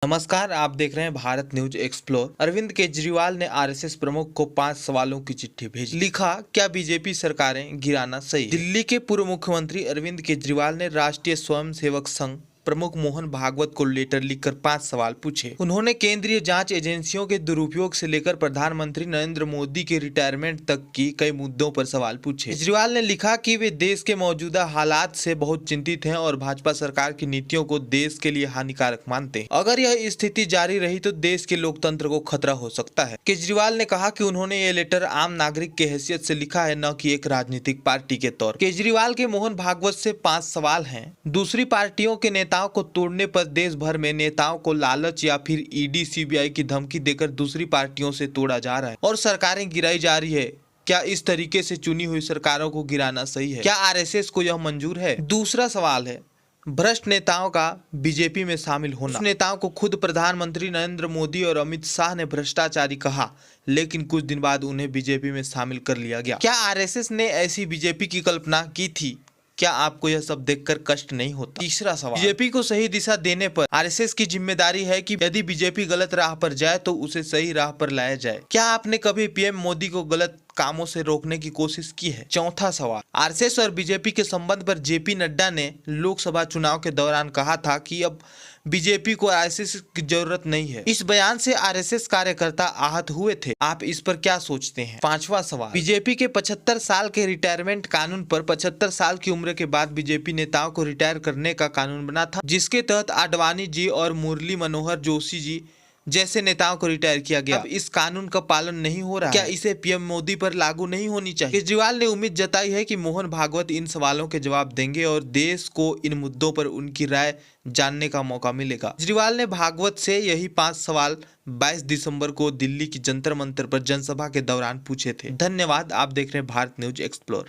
नमस्कार, आप देख रहे हैं भारत न्यूज एक्सप्लोर। अरविंद केजरीवाल ने आरएसएस प्रमुख को 5 सवालों की चिट्ठी भेजी। लिखा, क्या बीजेपी सरकारें गिराना सही है? दिल्ली के पूर्व मुख्यमंत्री अरविंद केजरीवाल ने राष्ट्रीय स्वयंसेवक संघ प्रमुख मोहन भागवत को लेटर लिखकर 5 सवाल पूछे। उन्होंने केंद्रीय जांच एजेंसियों के दुरुपयोग से लेकर प्रधानमंत्री नरेंद्र मोदी के रिटायरमेंट तक की कई मुद्दों पर सवाल पूछे। केजरीवाल ने लिखा कि वे देश के मौजूदा हालात से बहुत चिंतित हैं और भाजपा सरकार की नीतियों को देश के लिए हानिकारक मानते हैं। अगर यह स्थिति जारी रही तो देश के लोकतंत्र को खतरा हो सकता है। केजरीवाल ने कहा कि उन्होंने ये लेटर आम नागरिक की हैसियत से लिखा है, न कि एक राजनीतिक पार्टी के तौर। केजरीवाल के मोहन भागवत से 5 सवाल हैं। दूसरी पार्टियों के नेताओं को तोड़ने पर देश भर में नेताओं को लालच या फिर ईडी सीबीआई की धमकी देकर दूसरी पार्टियों से तोड़ा जा रहा है और सरकारें गिराई जा रही है। क्या इस तरीके से चुनी हुई सरकारों को गिराना सही है? क्या आरएसएस को यह मंजूर है? दूसरा सवाल है, भ्रष्ट नेताओं का बीजेपी में शामिल होना। उस नेताओं को खुद प्रधानमंत्री नरेंद्र मोदी और अमित शाह ने भ्रष्टाचारी कहा, लेकिन कुछ दिन बाद उन्हें बीजेपी में शामिल कर लिया गया। क्या आरएसएस ने ऐसी बीजेपी की कल्पना की थी? क्या आपको यह सब देखकर कष्ट नहीं होता? तीसरा सवाल, बीजेपी को सही दिशा देने पर आरएसएस की जिम्मेदारी है कि यदि बीजेपी गलत राह पर जाए तो उसे सही राह पर लाया जाए। क्या आपने कभी पीएम मोदी को गलत कामों से रोकने की कोशिश की है? चौथा सवाल, आरएसएस और बीजेपी के संबंध पर जेपी नड्डा ने लोकसभा चुनाव के दौरान कहा था कि अब बीजेपी को आरएसएस की जरूरत नहीं है। इस बयान से आरएसएस कार्यकर्ता आहत हुए थे। आप इस पर क्या सोचते हैं? पांचवा सवाल, बीजेपी के 75 साल के रिटायरमेंट कानून पर 75 साल की उम्र के बाद बीजेपी नेताओं को रिटायर करने का कानून बना था, जिसके तहत आडवाणी जी और मुरली मनोहर जोशी जी जैसे नेताओं को रिटायर किया गया। अब इस कानून का पालन नहीं हो रहा। क्या इसे पीएम मोदी पर लागू नहीं होनी चाहिए? केजरीवाल ने उम्मीद जताई है कि मोहन भागवत इन सवालों के जवाब देंगे और देश को इन मुद्दों पर उनकी राय जानने का मौका मिलेगा। केजरीवाल ने भागवत से यही 5 सवाल 22 दिसंबर को दिल्ली की जंतर मंतर पर जनसभा के दौरान पूछे थे। धन्यवाद। आप देख रहे हैं भारत न्यूज एक्सप्लोर।